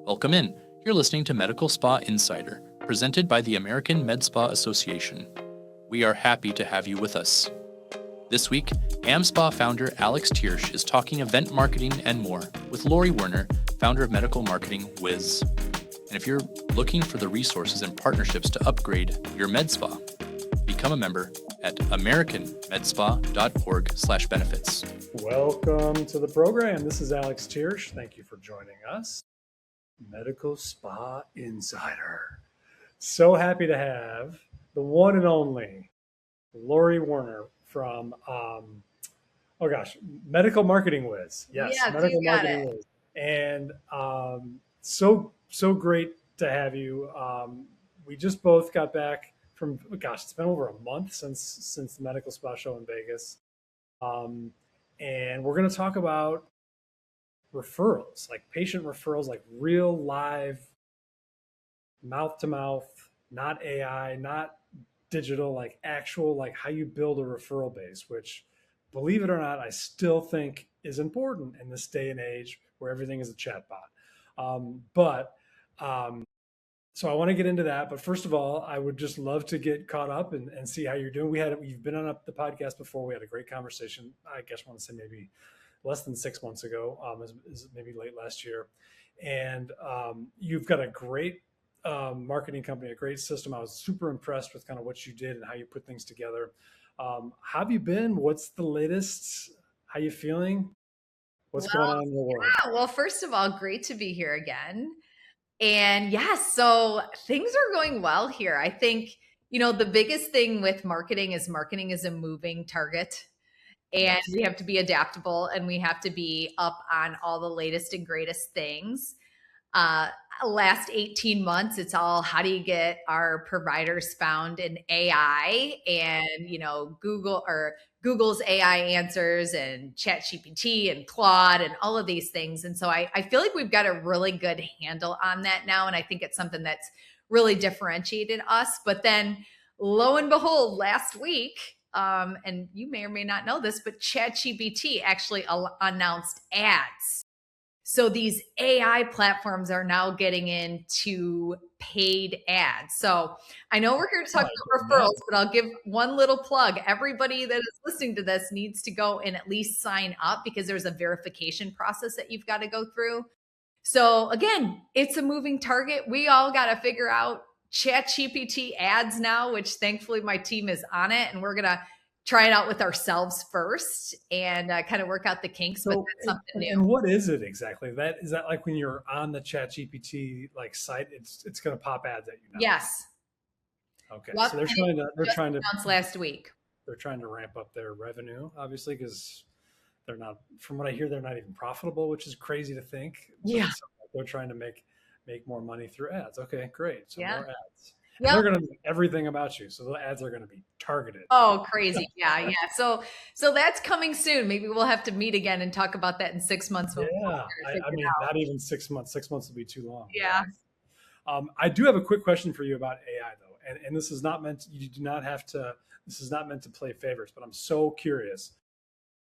Welcome in. You're listening to Medical Spa Insider, presented by the American Med Spa Association. We are happy to have you with us. This week, AmSpa founder Alex Thiersch is talking event marketing and more with Lori Werner, founder of Medical Marketing Whiz. And if you're looking for the resources and partnerships to upgrade your med spa, become a member at americanmedspa.org/benefits. Welcome to the program. This is Alex Thiersch. Thank you for joining us. Medical Spa Insider. So happy to have the one and only Lori Werner from, Medical Marketing Whiz. Yes, Medical Marketing Whiz. And so great to have you. We just both got back from, it's been over a month since the Medical Spa show in Vegas. And we're going to talk about referrals, like patient referrals, like real live mouth to mouth, not AI, not digital, like actual, like how you build a referral base, which, believe it or not, I still think is important in this day and age where everything is a chatbot. So I want to get into that. But first of all, I would just love to get caught up and see how you're doing. You've been on the podcast before. We had a great conversation. I guess I want to say maybe less than 6 months ago, is maybe late last year. And you've got a great marketing company, a great system. I was super impressed with kind of what you did and how you put things together. How have you been? What's the latest? How you feeling? What's going on in the world? Yeah, well, first of all, great to be here again. And yes, so things are going well here. I think, the biggest thing with marketing is a moving target. And we have to be adaptable and we have to be up on all the latest and greatest things. Last 18 months, it's all how do you get our providers found in AI and, Google's AI answers and ChatGPT and Claude and all of these things. And so I feel like we've got a really good handle on that now. And I think it's something that's really differentiated us. But then lo and behold, last week, and you may or may not know this, but ChatGPT actually announced ads. So these AI platforms are now getting into paid ads. So I know we're here to talk about referrals, but I'll give one little plug. Everybody that is listening to this needs to go and at least sign up because there's a verification process that you've got to go through. So again, it's a moving target. We all got to figure out ChatGPT ads now, which thankfully my team is on it, and we're going to try it out with ourselves first and kind of work out the kinks, but that's something new. And what is it exactly? Is that like when you're on the ChatGPT site, it's going to pop ads at you now? Yes. Okay. Yep. So they're trying to announced last week. They're trying to ramp up their revenue, obviously, because they're not, from what I hear, they're not even profitable, which is crazy to think. Yeah. So they're trying to make more money through ads. Okay, great. So more ads. Yep. They're going to do everything about you. So the ads are going to be targeted. Oh, crazy. Yeah. So that's coming soon. Maybe we'll have to meet again and talk about that in 6 months. Yeah. I mean, not even 6 months. 6 months will be too long. Yeah. I do have a quick question for you about AI though. And this is not meant, this is not meant to play favorites, but I'm so curious.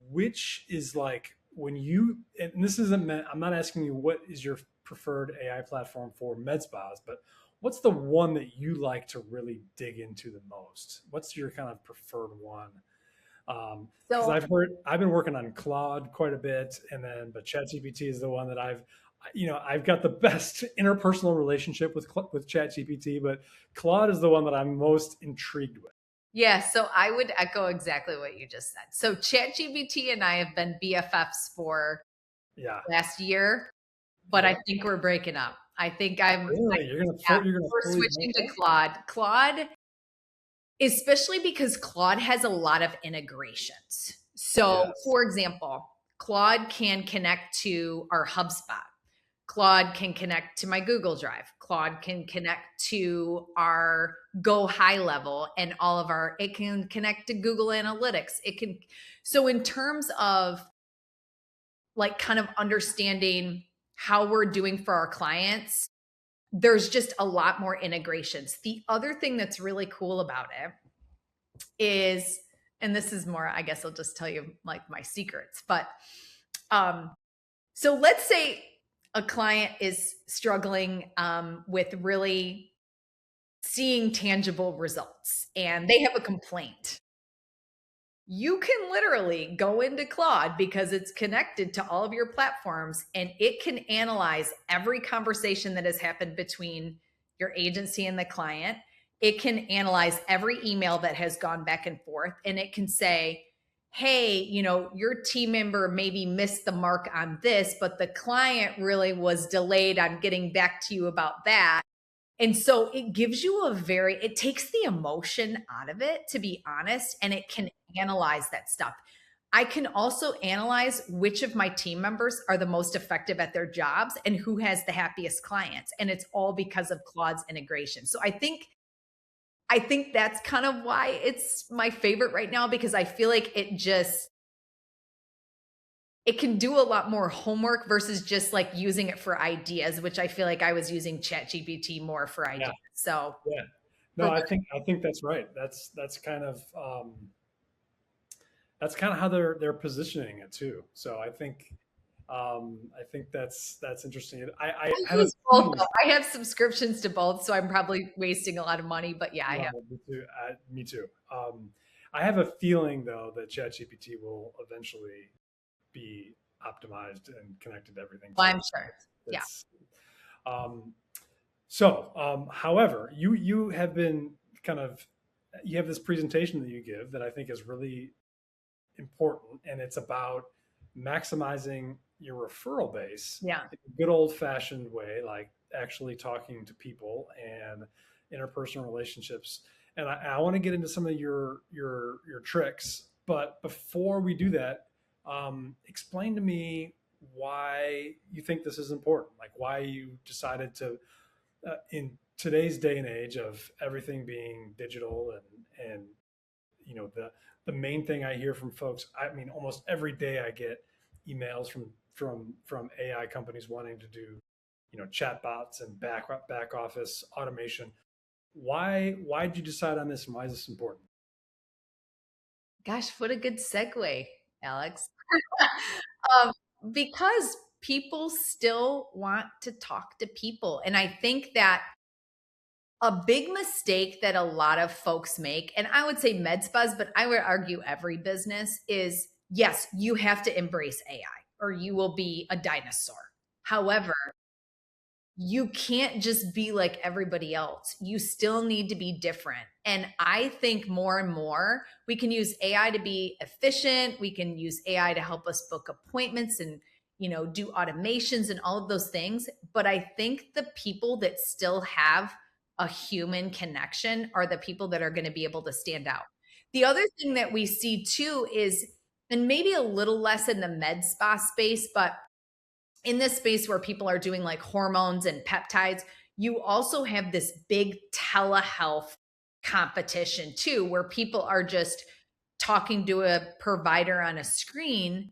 Which is like when you, and this isn't meant, I'm not asking you what is your preferred AI platform for med spas, but what's the one that you like to really dig into the most? What's your kind of preferred one? Because I've been working on Claude quite a bit, but ChatGPT is the one that I've got the best interpersonal relationship with ChatGPT, but Claude is the one that I'm most intrigued with. Yeah, so I would echo exactly what you just said. So ChatGPT and I have been BFFs for last year, but I think we're breaking up. I think we're switching to Claude. Claude, especially because Claude has a lot of integrations. So for example, Claude can connect to our HubSpot. Claude can connect to my Google Drive. Claude can connect to our Go High Level and it can connect to Google Analytics. So in terms of like kind of understanding how we're doing for our clients, there's just a lot more integrations. The other thing that's really cool about it is, and this is more, I guess I'll just tell you like my secrets, but so let's say a client is struggling with really seeing tangible results and they have a complaint, you can literally go into Claude because it's connected to all of your platforms and it can analyze every conversation that has happened between your agency and the client. It can analyze every email that has gone back and forth and it can say, hey, your team member maybe missed the mark on this, but the client really was delayed on getting back to you about that. And so it gives you it takes the emotion out of it, to be honest, and it can analyze that stuff. I can also analyze which of my team members are the most effective at their jobs and who has the happiest clients. And it's all because of Claude's integration. So I think that's kind of why it's my favorite right now, because I feel like it can do a lot more homework versus just like using it for ideas, which I feel like I was using ChatGPT more for ideas. Yeah. So Yeah. for No, I think that's right. That's kind of how they're positioning it too. So I think that's interesting. I I have a use both feeling. though. I have subscriptions to both, so I'm probably wasting a lot of money, but yeah, I have. Well, me too. Me too. I have a feeling though that ChatGPT will eventually be optimized and connected to everything Well, too. I'm sure. Yeah. That's um, however, you have been kind of you have this presentation that you give that I think is really important, and it's about maximizing your referral base Yeah. in a good old fashioned way, like actually talking to people and interpersonal relationships. And I want to get into some of your tricks, but before we do that, explain to me why you think this is important, like why you decided to in today's day and age of everything being digital and the main thing I hear from folks, I mean, almost every day I get emails from AI companies wanting to do, chat bots and back office automation. Why did you decide on this, and why is this important? Gosh, what a good segue, Alex. um, because people still want to talk to people. And I think that a big mistake that a lot of folks make, and I would say med spas, but I would argue every business is yes, you have to embrace AI or you will be a dinosaur. However, you can't just be like everybody else. You still need to be different. And I think more and more we can use AI to be efficient. We can use AI to help us book appointments and, do automations and all of those things. But I think the people that still have a human connection are the people that are going to be able to stand out. The other thing that we see too is, and maybe a little less in the med spa space, but in this space where people are doing like hormones and peptides, you also have this big telehealth competition too, where people are just talking to a provider on a screen.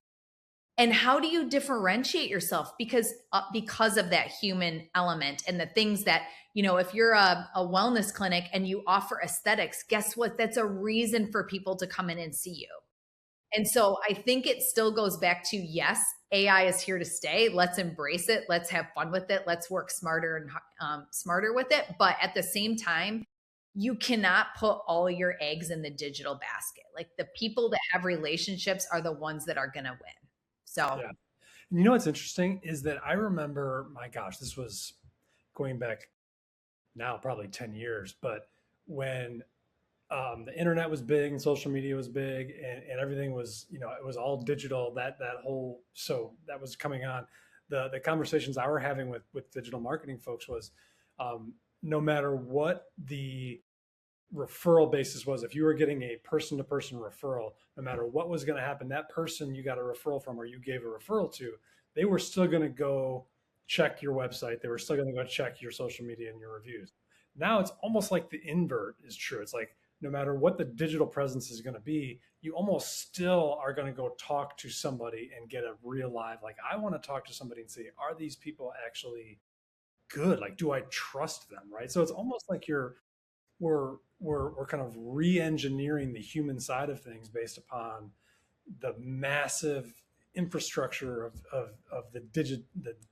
And how do you differentiate yourself? Because of that human element and the things that, if you're a wellness clinic and you offer aesthetics, guess what? That's a reason for people to come in and see you. And so I think it still goes back to yes, AI is here to stay. Let's embrace it. Let's have fun with it. Let's work smarter and smarter with it. But at the same time, you cannot put all your eggs in the digital basket. Like the people that have relationships are the ones that are going to win. So Yeah. And you know what's interesting is that I remember, my gosh, this was going back now probably 10 years, but when the internet was big and social media was big and everything was, it was all digital, so that was coming on. The conversations I were having with digital marketing folks was no matter what the referral basis was, if you were getting a person to person referral, no matter what was going to happen, that person you got a referral from or you gave a referral to, they were still going to go check your website. They were still going to go check your social media and your reviews. Now it's almost like the invert is true. It's like no matter what the digital presence is going to be, you almost still are going to go talk to somebody and get a real live, like, I want to talk to somebody and say, are these people actually good? Like, do I trust them? Right. So it's almost like we're kind of re-engineering the human side of things based upon the massive infrastructure of the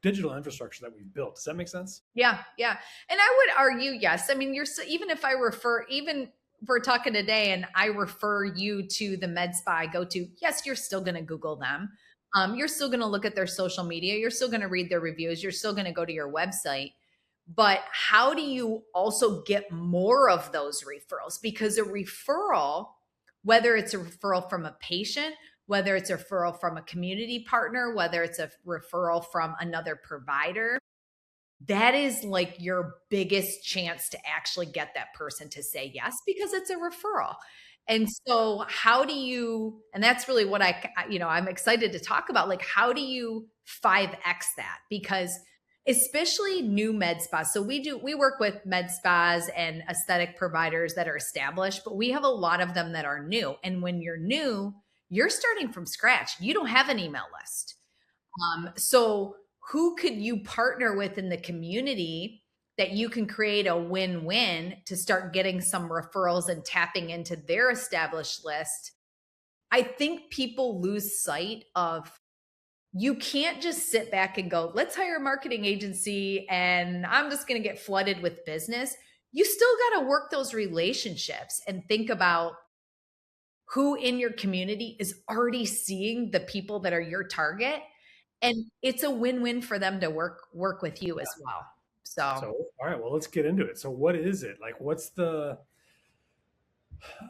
digital infrastructure that we've built. Does that make sense? Yeah, yeah. And I would argue, yes. I mean, even if I refer, even if we're talking today and I refer you to the med spa I go to, yes, you're still going to Google them. You're still going to look at their social media. You're still going to read their reviews. You're still going to go to your website. But how do you also get more of those referrals? Because a referral, whether it's a referral from a patient, whether it's a referral from a community partner, whether it's a referral from another provider, that is like your biggest chance to actually get that person to say yes, because it's a referral. And so how do you, and that's really what I'm excited to talk about, like, how do you 5X that? Because especially new med spas. So we work with med spas and aesthetic providers that are established, but we have a lot of them that are new. And when you're new, you're starting from scratch. You don't have an email list. So who could you partner with in the community that you can create a win-win to start getting some referrals and tapping into their established list? I think people lose sight of, you can't just sit back and go, let's hire a marketing agency and I'm just going to get flooded with business. You still got to work those relationships and think about who in your community is already seeing the people that are your target. And it's a win-win for them to work with you as well. So, all right, well, let's get into it. So what is it? Like,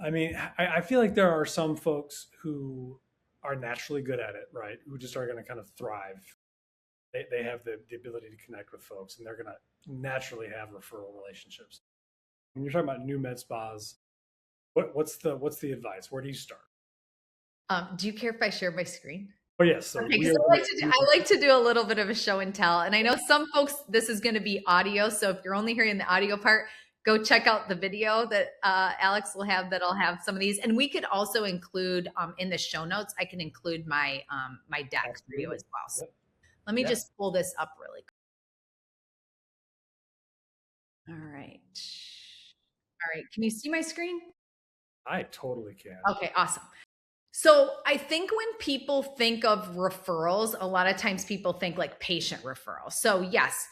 I mean, I feel like there are some folks who are naturally good at it, right? Who just are going to kind of thrive. They have the ability to connect with folks, and they're going to naturally have referral relationships. When you're talking about new med spas, what's the advice? Where do you start? Do you care if I share my screen? Oh yes. So okay, I like to do a little bit of a show and tell. And I know some folks, this is going to be audio. So if you're only hearing the audio part, go check out the video that Alex will have that'll have some of these. And we could also include in the show notes, I can include my my deck for you as well. So let me just pull this up really quick. All right. All right. Can you see my screen? I totally can. Okay, awesome. So I think when people think of referrals, a lot of times people think like patient referrals. So yes,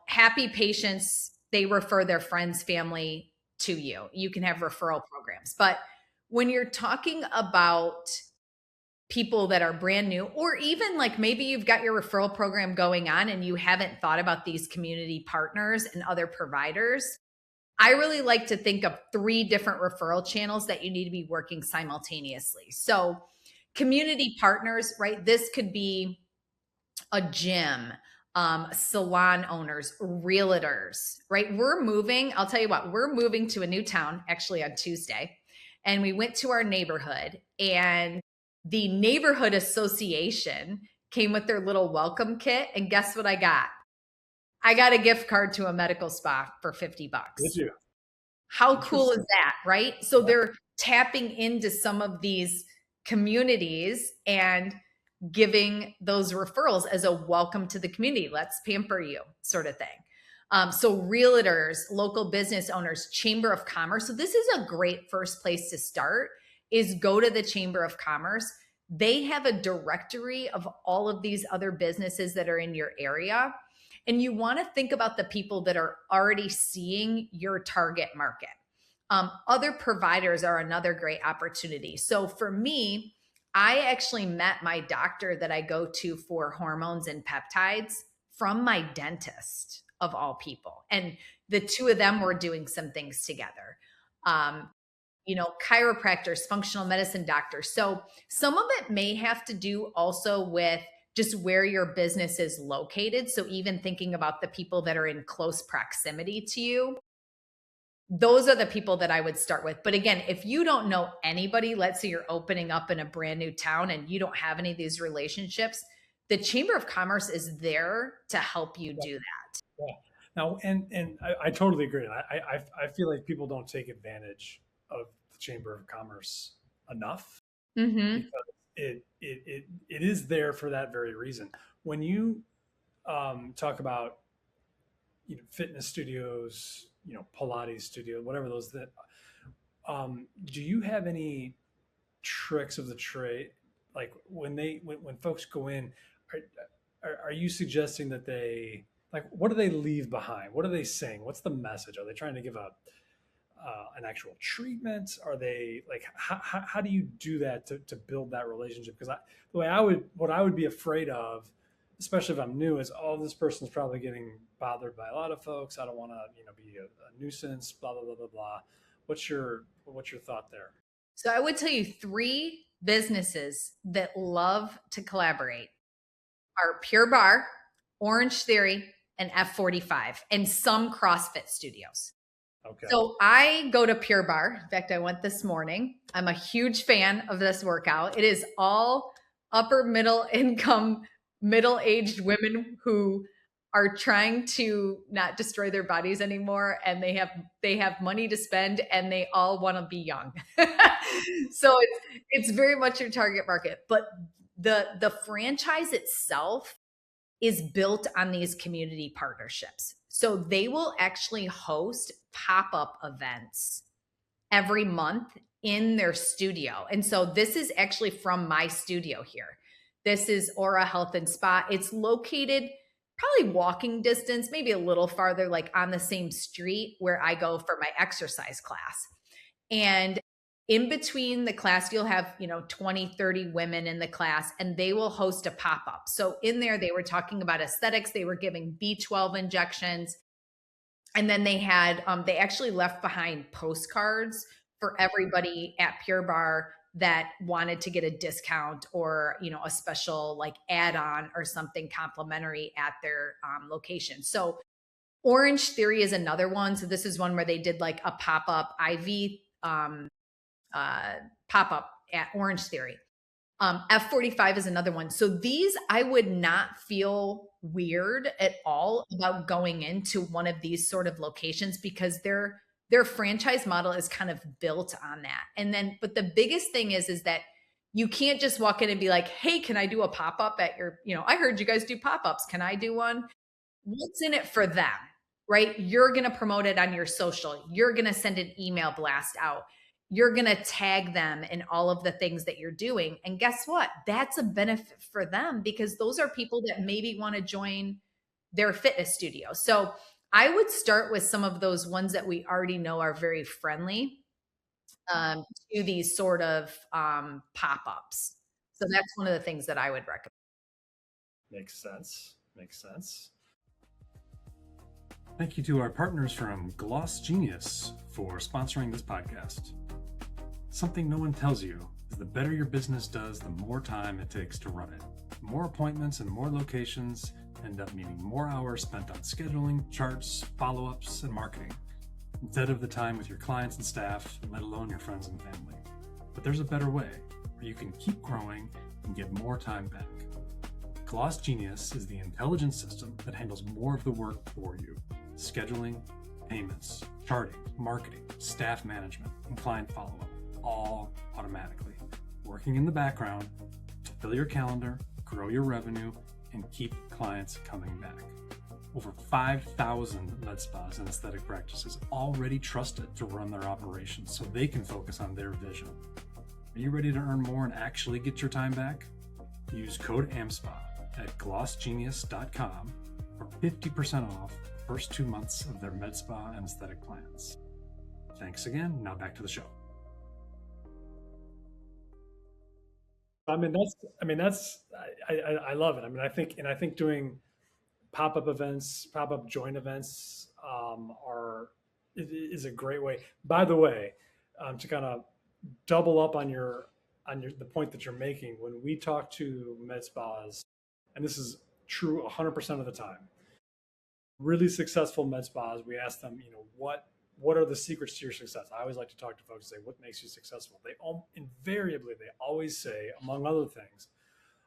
happy patients, they refer their friends, family to you. You can have referral programs. But when you're talking about people that are brand new, or even like maybe you've got your referral program going on and you haven't thought about these community partners and other providers, I really like to think of 3 different referral channels that you need to be working simultaneously. So community partners, right? This could be a gym, salon owners, realtors, right? I'll tell you what, we're moving to a new town actually on Tuesday. And we went to our neighborhood, and the neighborhood association came with their little welcome kit. And guess what I got? I got a gift card to a medical spa for $50. Did you? How cool is that, right? So they're tapping into some of these communities and giving those referrals as a welcome to the community. Let's pamper you sort of thing. So realtors, local business owners, Chamber of Commerce. So this is a great first place to start, is go to the Chamber of Commerce. They have a directory of all of these other businesses that are in your area. And you want to think about the people that are already seeing your target market. Other providers are another great opportunity. So for me, I actually met my doctor that I go to for hormones and peptides from my dentist, of all people. And the 2 of them were doing some things together. Chiropractors, functional medicine doctors. So some of it may have to do also with just where your business is located. So even thinking about the people that are in close proximity to you, those are the people that I would start with. But again, if you don't know anybody, let's say you're opening up in a brand new town and you don't have any of these relationships, the Chamber of Commerce is there to help you do that. Yeah. Now, and I totally agree. I feel like people don't take advantage of the Chamber of Commerce enough, because it is there for that very reason. When you talk about fitness studios, Pilates studio, whatever those that, do you have any tricks of the trade, like when folks go in, are you suggesting that they, like, what do they leave behind? What are they saying? What's the message? Are they trying to give an actual treatment? Are they like, how do you do that to build that relationship? Because what I would be afraid of, especially if I'm new, is, oh, this person's probably getting bothered by a lot of folks. I don't want to, be a nuisance, blah, blah, blah, blah, blah. What's your thought there? So I would tell you 3 businesses that love to collaborate are Pure Barre, Orange Theory, and F45, and some CrossFit studios. Okay. So I go to Pure Barre. In fact, I went this morning. I'm a huge fan of this workout. It is all upper middle income, middle-aged women who are trying to not destroy their bodies anymore, and they have money to spend, and they all want to be young. So it's very much your target market. But the franchise itself is built on these community partnerships. So they will actually host pop-up events every month in their studio. And so this is actually from my studio here. This is Aura Health and Spa. It's located probably walking distance, maybe a little farther, like on the same street where I go for my exercise class. And in between the class, you'll have, 20, 30 women in the class, and they will host a pop-up. So in there, they were talking about aesthetics. They were giving B12 injections. And then they had, they actually left behind postcards for everybody at Pure Barre that wanted to get a discount or, a special like add-on or something complimentary at their location. So Orange Theory is another one. So this is one where they did like a pop-up IV pop-up at Orange Theory. F45 is another one. So these, I would not feel weird at all about going into one of these sort of locations because their franchise model is kind of built on that. And then, but the biggest thing is that you can't just walk in and be like, hey, can I do a pop-up at your, I heard you guys do pop-ups. Can I do one? What's in it for them, right? You're going to promote it on your social. You're going to send an email blast out. You're going to tag them in all of the things that you're doing. And guess what? That's a benefit for them because those are people that maybe want to join their fitness studio. So I would start with some of those ones that we already know are very friendly to these sort of pop-ups. So that's one of the things that I would recommend. Makes sense. Thank you to our partners from Gloss Genius for sponsoring this podcast. Something no one tells you is the better your business does, the more time it takes to run it. More appointments and more locations end up meaning more hours spent on scheduling, charts, follow-ups, and marketing, instead of the time with your clients and staff, let alone your friends and family. But there's a better way, where you can keep growing and get more time back. Gloss Genius is the intelligent system that handles more of the work for you. Scheduling, payments, charting, marketing, staff management, and client follow-up, all automatically, working in the background to fill your calendar, grow your revenue, and keep clients coming back. Over 5,000 med spas and aesthetic practices already trust it to run their operations so they can focus on their vision. Are you ready to earn more and actually get your time back? Use code AMSPA at glossgenius.com for 50% off the first 2 months of their med spa and aesthetic plans. Thanks again. Now back to the show. I love it. I think doing pop-up events, pop-up joint events is a great way. By the way, to kind of double up on the point that you're making, when we talk to med spas, and this is true 100% of the time, really successful med spas, we ask them, what are the secrets to your success? I always like to talk to folks and say, what makes you successful? They always say, among other things,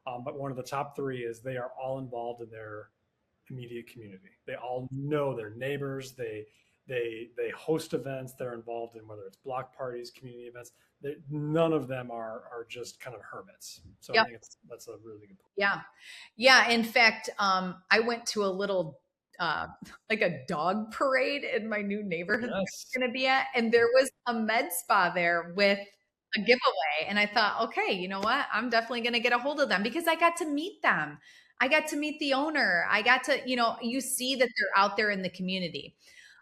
but one of the top 3 is they are all involved in their immediate community. They all know their neighbors. They host events. They're involved in whether it's block parties, community events. None of them are just kind of hermits. So yep. I think that's a really good point. Yeah. In fact, I went to a little like a dog parade in my new neighborhood. Yes. Going to be at, and there was a med spa there with a giveaway. And I thought, okay, you know what? I'm definitely going to get a hold of them because I got to meet them. I got to meet the owner. I got to, you see that they're out there in the community.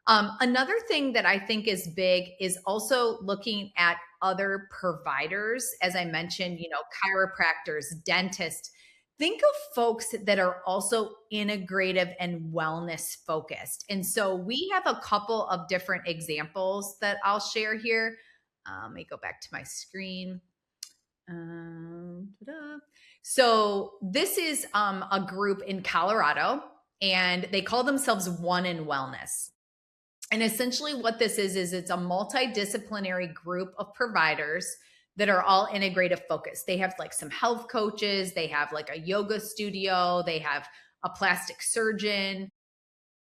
Another thing that I think is big is also looking at other providers. As I mentioned, chiropractors, dentists. Think of folks that are also integrative and wellness focused. And so we have a couple of different examples that I'll share here. Let me go back to my screen. Ta-da. So this is a group in Colorado, and they call themselves One in Wellness. And essentially what this is it's a multidisciplinary group of providers that are all integrative focused. They have like some health coaches, they have like a yoga studio, they have a plastic surgeon,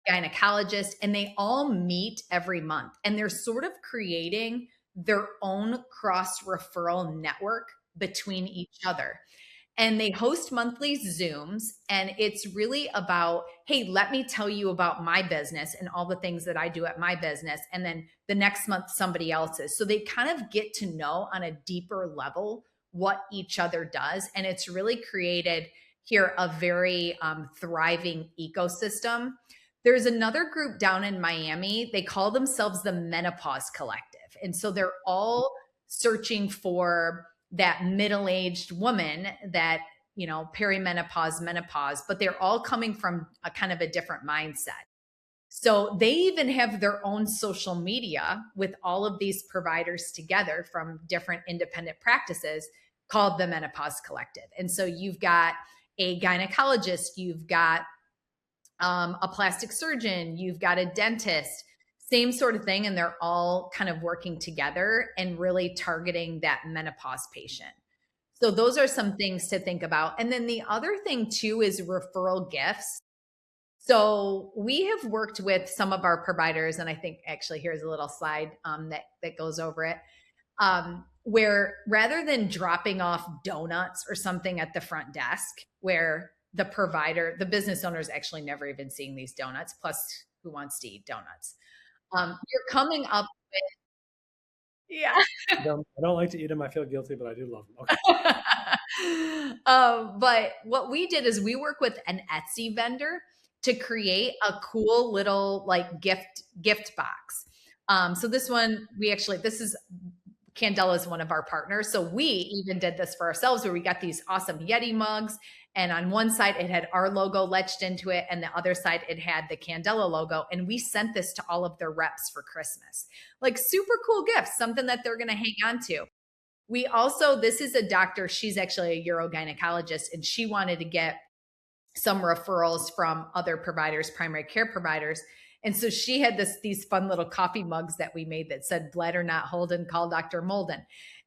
gynecologist, and they all meet every month. And they're sort of creating their own cross referral network between each other. And they host monthly Zooms, and it's really about, hey, let me tell you about my business and all the things that I do at my business. And then the next month, somebody else's. So they kind of get to know on a deeper level what each other does. And it's really created here a very thriving ecosystem. There's another group down in Miami. They call themselves the Menopause Collective. And so they're all searching for that middle-aged woman that, perimenopause, menopause, but they're all coming from a kind of a different mindset. So they even have their own social media with all of these providers together from different independent practices called the Menopause Collective. And so you've got a gynecologist, you've got a plastic surgeon, you've got a dentist, same sort of thing. And they're all kind of working together and really targeting that menopause patient. So those are some things to think about. And then the other thing too is referral gifts. So we have worked with some of our providers, and I think actually here's a little slide that goes over it, where rather than dropping off donuts or something at the front desk, where the provider, the business owner is actually never even seeing these donuts, plus who wants to eat donuts? You're coming up with, yeah. I don't like to eat them. I feel guilty, but I do love them. Okay. But what we did is we work with an Etsy vendor to create a cool little like gift box. So this one, this is Candela is one of our partners. So we even did this for ourselves where we got these awesome Yeti mugs. And on one side, it had our logo etched into it. And the other side, it had the Candela logo. And we sent this to all of their reps for Christmas. Like super cool gifts, something that they're going to hang on to. We also, this is a doctor. She's actually a urogynecologist, and she wanted to get some referrals from other providers, primary care providers. And so she had these fun little coffee mugs that we made that said bladder not Holden, call Dr. Molden.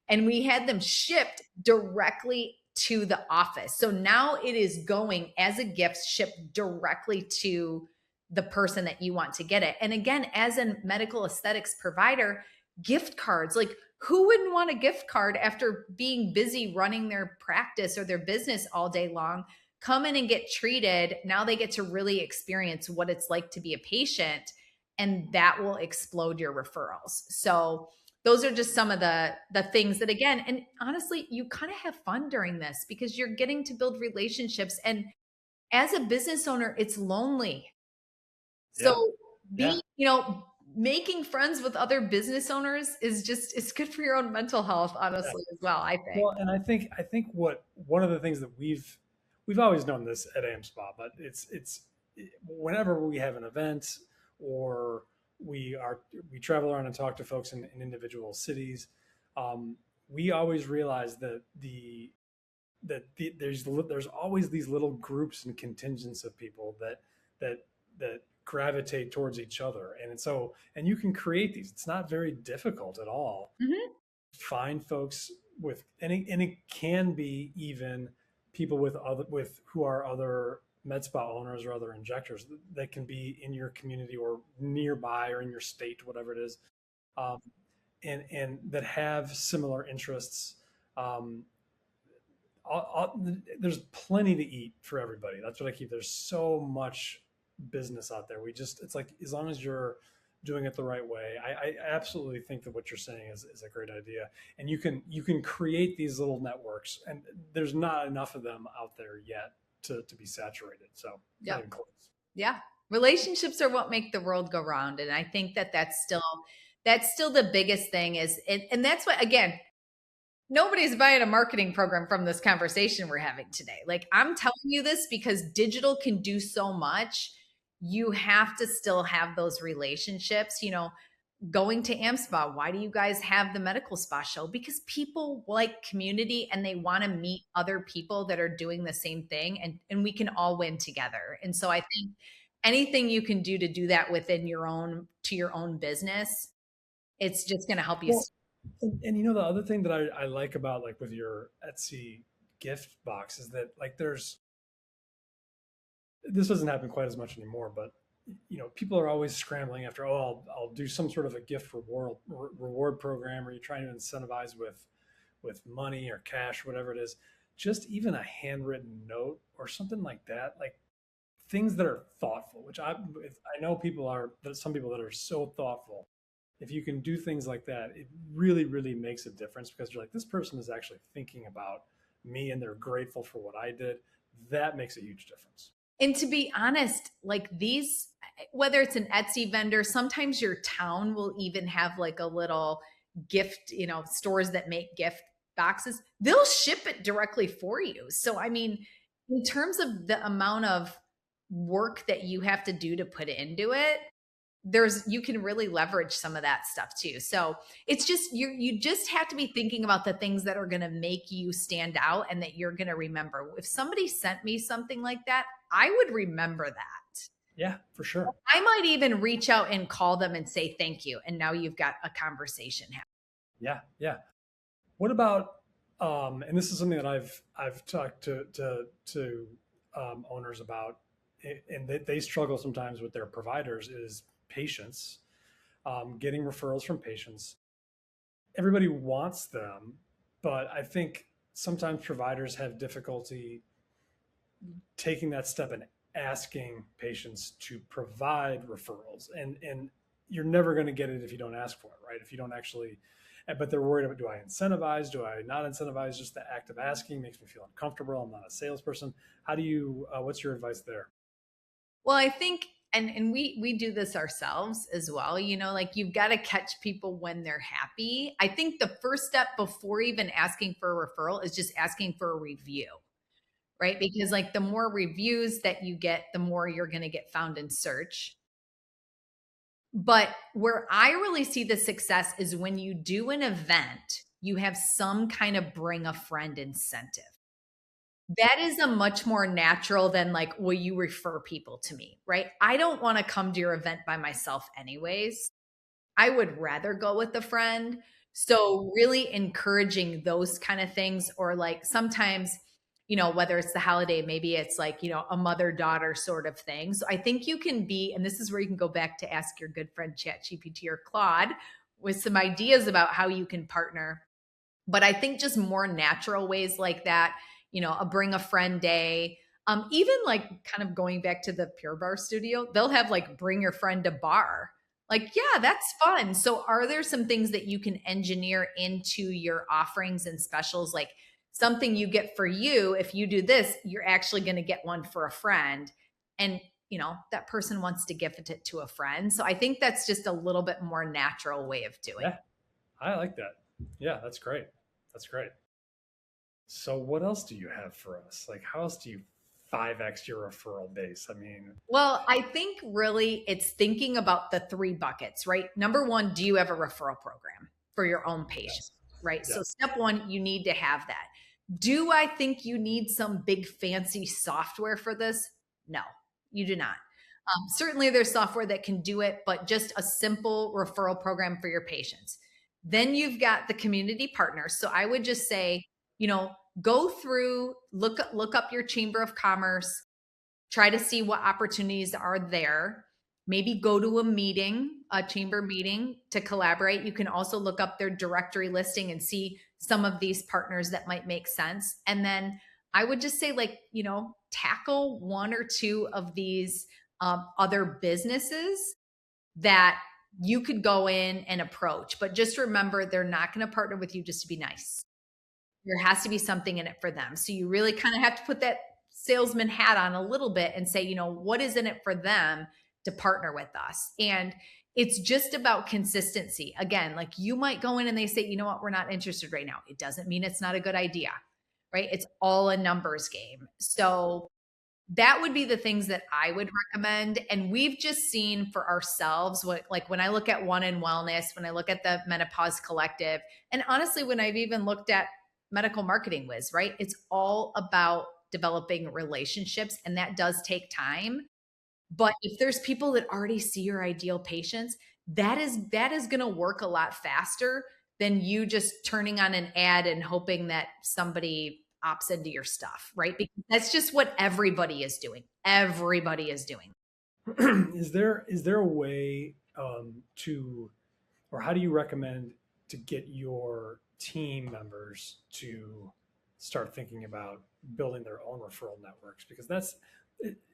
And we had them shipped directly to the office. So now it is going as a gift shipped directly to the person that you want to get it. And again, as a medical aesthetics provider, gift cards, like who wouldn't want a gift card after being busy running their practice or their business all day long? Come in and get treated. Now they get to really experience what it's like to be a patient, and that will explode your referrals. So those are just some of the things that, again, and honestly, you kind of have fun during this because you're getting to build relationships. And as a business owner, it's lonely. So making friends with other business owners it's good for your own mental health, honestly, as well, I think. Well, and I think one of the things that we've always known this at AmSpa, but it's whenever we have an event or we travel around and talk to folks in individual cities, we always realize that there's always these little groups and contingents of people that gravitate towards each other, and you can create these. It's not very difficult at all. Mm-hmm. Find folks and it can be even people with who are other med spa owners or other injectors that can be in your community or nearby or in your state, whatever it is, and that have similar interests. There's plenty to eat for everybody. That's what I keep. There's so much business out there. It's like, as long as you're doing it the right way. I absolutely think that what you're saying is a great idea. And you can create these little networks, and there's not enough of them out there yet to be saturated. So not even close. Yeah. Relationships are what make the world go round. And I think that that's still the biggest thing is, and that's what, again, nobody's buying a marketing program from this conversation we're having today. Like, I'm telling you this because digital can do so much. You have to still have those relationships, going to AmSpa. Why do you guys have the medical spa show? Because people like community and they want to meet other people that are doing the same thing, and we can all win together. And so I think anything you can do to do that within your own business, it's just going to help you. Well, and the other thing that I like about like with your Etsy gift box is that like this doesn't happen quite as much anymore, but people are always scrambling after, I'll do some sort of a gift reward program, or you're trying to incentivize with money or cash, whatever it is. Just even a handwritten note or something like that, like things that are thoughtful, which I know some people that are so thoughtful. If you can do things like that, it really, really makes a difference, because you're like, this person is actually thinking about me and they're grateful for what I did. That makes a huge difference. And to be honest, like these, whether it's an Etsy vendor, sometimes your town will even have like a little gift, stores that make gift boxes. They'll ship it directly for you. So, I mean, in terms of the amount of work that you have to do to put into it, you can really leverage some of that stuff too. So it's just, you just have to be thinking about the things that are going to make you stand out and that you're going to remember. If somebody sent me something like that, I would remember that. Yeah, for sure. I might even reach out and call them and say thank you. And now you've got a conversation happening. Yeah. Yeah. What about, and this is something that I've talked to owners about, and they struggle sometimes with their providers, is patients, getting referrals from patients. Everybody wants them, but I think sometimes providers have difficulty taking that step and asking patients to provide referrals. And you're never going to get it if you don't ask for it, right? If you don't actually, but they're worried about, do I incentivize? Do I not incentivize? Just the act of asking makes me feel uncomfortable. I'm not a salesperson. How do you, what's your advice there? Well, I think, and we do this ourselves as well, like you've got to catch people when they're happy. I think the first step before even asking for a referral is just asking for a review, right? Because like the more reviews that you get, the more you're going to get found in search. But where I really see the success is when you do an event, you have some kind of bring a friend incentive. That is a much more natural than like, will you refer people to me, right? I don't want to come to your event by myself anyways. I would rather go with a friend. So really encouraging those kind of things, or like sometimes, whether it's the holiday, maybe it's like, a mother-daughter sort of thing. So I think you can be, and this is where you can go back to ask your good friend ChatGPT or Claude with some ideas about how you can partner. But I think just more natural ways like that, a bring a friend day, even like kind of going back to the Pure Barre studio, they'll have like bring your friend to bar. Like, yeah, that's fun. So are there some things that you can engineer into your offerings and specials? Like something you get for you, if you do this, you're actually going to get one for a friend. And, that person wants to gift it to a friend. So I think that's just a little bit more natural way of doing it. I like that. Yeah, that's great. That's great. So what else do you have for us? Like, how else do you 5X your referral base? I mean, well, I think really it's thinking about the 3 buckets, right? Number 1, do you have a referral program for your own patient, right? Yes. So step 1, you need to have that. Do I think you need some big fancy software for this? No, you do not. Certainly there's software that can do it, but just a simple referral program for your patients. Then you've got the community partners. So I would just say, go through, look up your Chamber of Commerce, try to see what opportunities are there. Maybe go to a chamber meeting to collaborate. You can also look up their directory listing and see some of these partners that might make sense. And then I would just say tackle 1 or 2 of these other businesses that you could go in and approach. But just remember, they're not going to partner with you just to be nice. There has to be something in it for them. So you really kind of have to put that salesman hat on a little bit and say, what is in it for them to partner with us? And it's just about consistency. Again, like you might go in and they say, you know what, we're not interested right now. It doesn't mean it's not a good idea, right? It's all a numbers game. So that would be the things that I would recommend. And we've just seen for ourselves like when I look at One in Wellness, when I look at the Menopause Collective, and honestly, when I've even looked at Medical Marketing Whiz, right? It's all about developing relationships, and that does take time. But if there's people that already see your ideal patients, that is going to work a lot faster than you just turning on an ad and hoping that somebody opts into your stuff, right? Because that's just what everybody is doing. Everybody is doing. Is there a way to, or how do you recommend to get your team members to start thinking about building their own referral networks? Because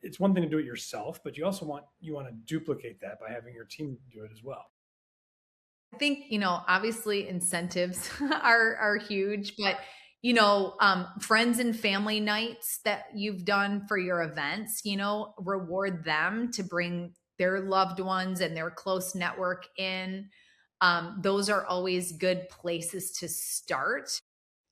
it's one thing to do it yourself, but you also want to duplicate that by having your team do it as well. I think, obviously incentives are huge, but friends and family nights that you've done for your events, reward them to bring their loved ones and their close network in. Those are always good places to start.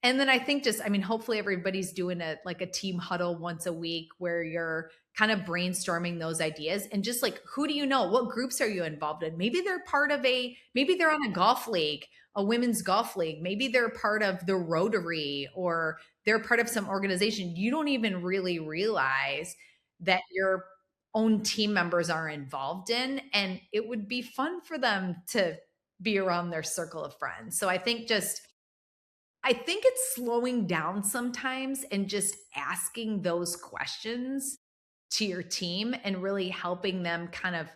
And then I think hopefully everybody's doing a team huddle once a week where you're kind of brainstorming those ideas and just like, who do you know? What groups are you involved in? Maybe they're maybe they're on a golf league, a women's golf league. Maybe they're part of the Rotary, or they're part of some organization. You don't even really realize that your own team members are involved in, and it would be fun for them to be around their circle of friends. So I think it's slowing down sometimes and just asking those questions to your team and really helping them kind of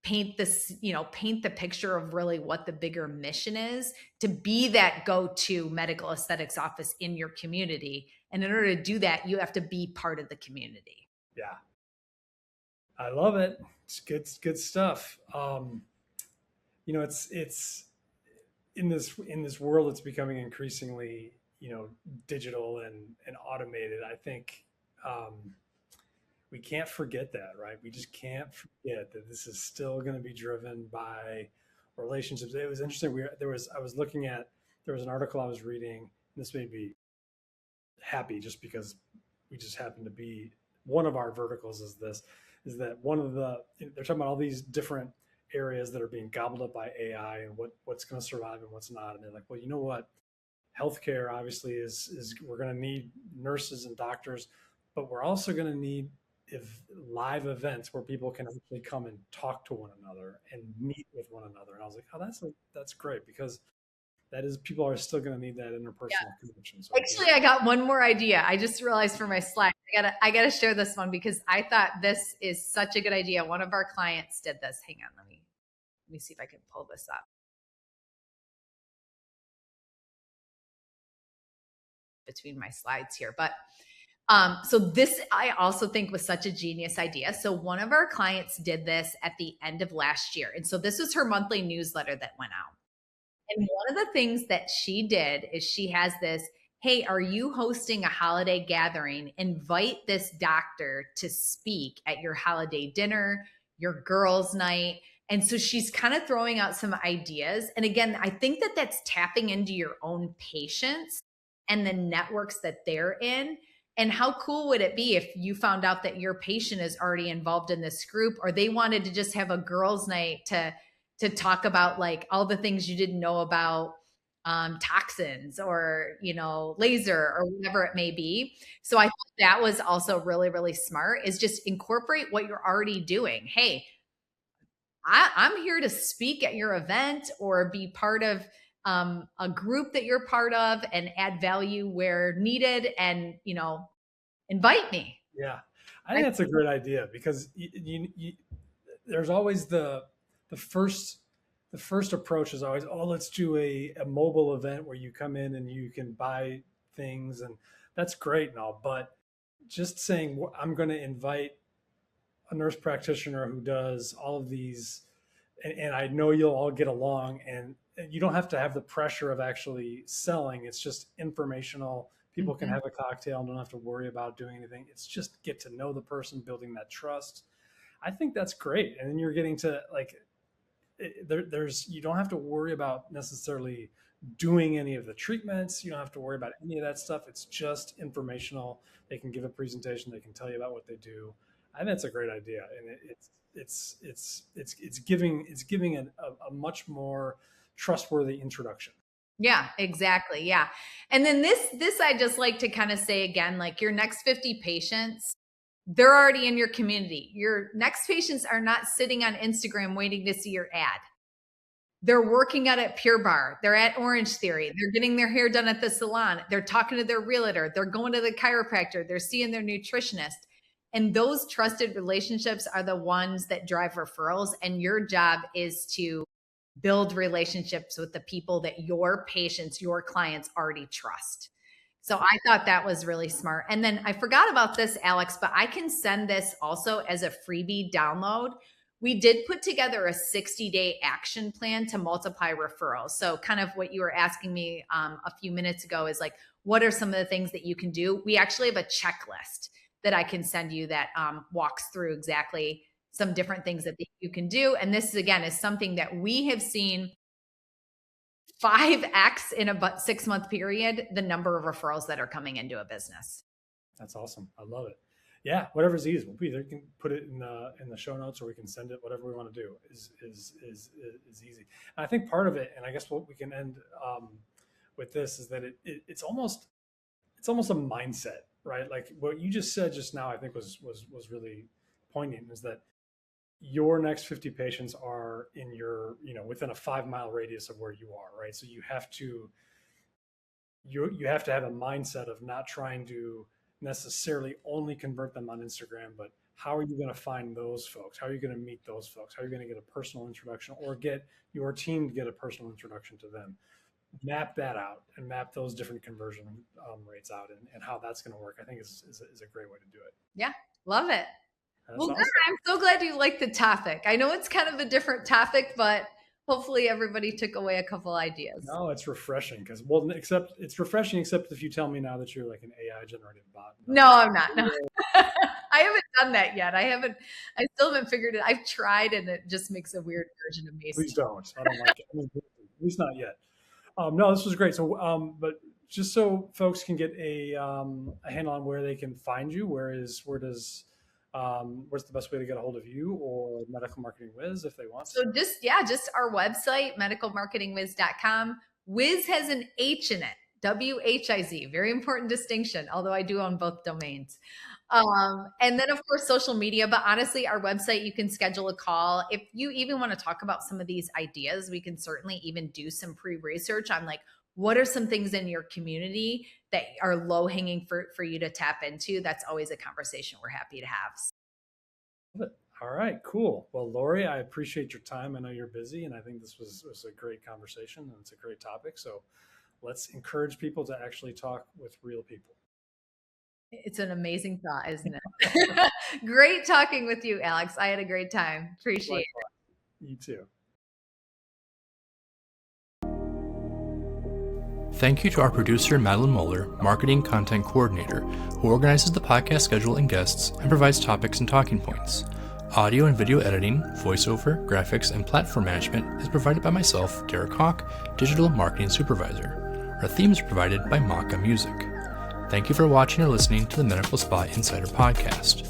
paint the picture of really what the bigger mission is, to be that go-to medical aesthetics office in your community. And in order to do that, you have to be part of the community. Yeah. I love it. It's good stuff. It's in this world, it's becoming increasingly, digital and automated. I think we can't forget that, right? We just can't forget that this is still going to be driven by relationships. It was interesting. There was an article I was reading, and this made me happy just because we just happen to be, one of our verticals is that they're talking about all these different areas that are being gobbled up by AI and what's going to survive and what's not. And they're like, well, you know what? Healthcare obviously is we're going to need nurses and doctors, but we're also going to need live events where people can actually come and talk to one another and meet with one another. And I was like, oh, that's great, because people are still going to need that interpersonal connection. So actually, I got one more idea. I just realized for my slide, I gotta share this one because I thought this is such a good idea. One of our clients did this. Hang on, let me see if I can pull this up between my slides here. But so this I also think was such a genius idea. So one of our clients did this at the end of last year. And so this was her monthly newsletter that went out. And one of the things that she did is she has this, hey, are you hosting a holiday gathering? Invite this doctor to speak at your holiday dinner, your girls' night. And so she's kind of throwing out some ideas. And again, I think that that's tapping into your own patients and the networks that they're in. And how cool would it be if you found out that your patient is already involved in this group, or they wanted to just have a girls' night to talk about like all the things you didn't know about toxins or, laser or whatever it may be. So I thought that was also really, really smart, is just incorporate what you're already doing. Hey, I'm here to speak at your event or be part of a group that you're part of and add value where needed, and, invite me. Yeah. I think that's a great idea, because there's always the first approach is always, oh, let's do a mobile event where you come in and you can buy things, and that's great and all, but just saying, I'm going to invite a nurse practitioner who does all of these and I know you'll all get along, and you don't have to have the pressure of actually selling. It's just informational. People can have a cocktail and don't have to worry about doing anything. It's just get to know the person, building that trust. I think that's great. And then you're getting to like, you don't have to worry about necessarily doing any of the treatments. You don't have to worry about any of that stuff. It's just informational. They can give a presentation. They can tell you about what they do. I think that's a great idea. And it's giving a much more trustworthy introduction. Yeah, exactly. Yeah. And then this I just like to kind of say again, like your next 50 patients, they're already in your community. Your next patients are not sitting on Instagram waiting to see your ad. They're working out at Pure Barre. They're at Orange Theory. They're getting their hair done at the salon. They're talking to their realtor. They're going to the chiropractor. They're seeing their nutritionist. And those trusted relationships are the ones that drive referrals. And your job is to build relationships with the people that your patients, your clients already trust. So I thought that was really smart. And then I forgot about this, Alex, but I can send this also as a freebie download. We did put together a 60-day action plan to multiply referrals. So kind of what you were asking me a few minutes ago is like, what are some of the things that you can do? We actually have a checklist that I can send you that walks through exactly some different things that you can do. And this, again, is something that we have seen 5x in a 6-month period, the number of referrals that are coming into a business. That's awesome. I love it. Yeah, whatever's easy. We either can put it in the show notes, or we can send it. Whatever we want to do is easy. And I think part of it, and I guess what we can end with this, is that it's almost a mindset, right? Like what you just said just now, I think was really poignant, is that your next 50 patients are in your, within a 5-mile radius of where you are, right? So you have to have a mindset of not trying to necessarily only convert them on Instagram, but how are you going to find those folks? How are you going to meet those folks? How are you going to get a personal introduction, or get your team to get a personal introduction to them? Map that out and map those different conversion rates out, and how that's going to work, I think is a great way to do it. Yeah. Love it. That's well, awesome. Good. I'm so glad you like the topic. I know it's kind of a different topic, but hopefully everybody took away a couple ideas. No, it's refreshing except if you tell me now that you're like an AI generated bot. No, I'm not. No. I haven't done that yet. I still haven't figured it. I've tried, and it just makes a weird version of me. Please don't. I don't like it. At least not yet. No, this was great. So, but just so folks can get a handle on where they can find you, where's the best way to get a hold of you or Medical Marketing Whiz if they want to? So just our website, medicalmarketingwhiz.com. Whiz has an H in it, WHIZ, very important distinction, although I do own both domains. And then of course, social media, but honestly, our website, you can schedule a call. If you even want to talk about some of these ideas, we can certainly even do some pre-research on like, what are some things in your community that are low hanging fruit for you to tap into? That's always a conversation we're happy to have. All right, cool. Well, Lori, I appreciate your time. I know you're busy, and I think this was a great conversation, and it's a great topic. So let's encourage people to actually talk with real people. It's an amazing thought, isn't it? Great talking with you, Alex. I had a great time. Appreciate it. You too. Thank you to our producer, Madeline Moeller, Marketing Content Coordinator, who organizes the podcast schedule and guests and provides topics and talking points. Audio and video editing, voiceover, graphics, and platform management is provided by myself, Derek Hawk, Digital Marketing Supervisor. Our themes are provided by Maka Music. Thank you for watching or listening to the Medical Spa Insider podcast.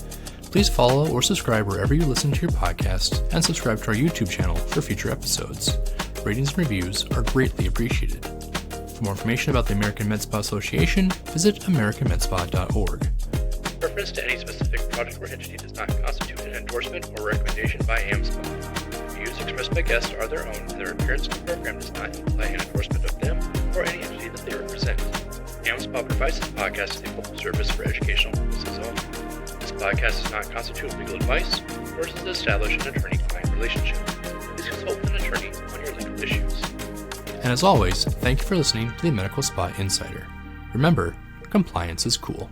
Please follow or subscribe wherever you listen to your podcast, and subscribe to our YouTube channel for future episodes. Ratings and reviews are greatly appreciated. For more information about the American Med Spa Association, visit americanmedspa.org. Reference to any specific product or entity does not constitute an endorsement or recommendation by AmSpa. Views expressed by guests are their own, and their appearance in the program does not imply an endorsement of them or any entity that they represent. AmSpa provides this podcast as a full service for educational purposes only. This podcast does not constitute legal advice, nor does it establish an attorney-client relationship. Please consult with an attorney on your legal issues. And as always, thank you for listening to the Medical Spa Insider. Remember, compliance is cool.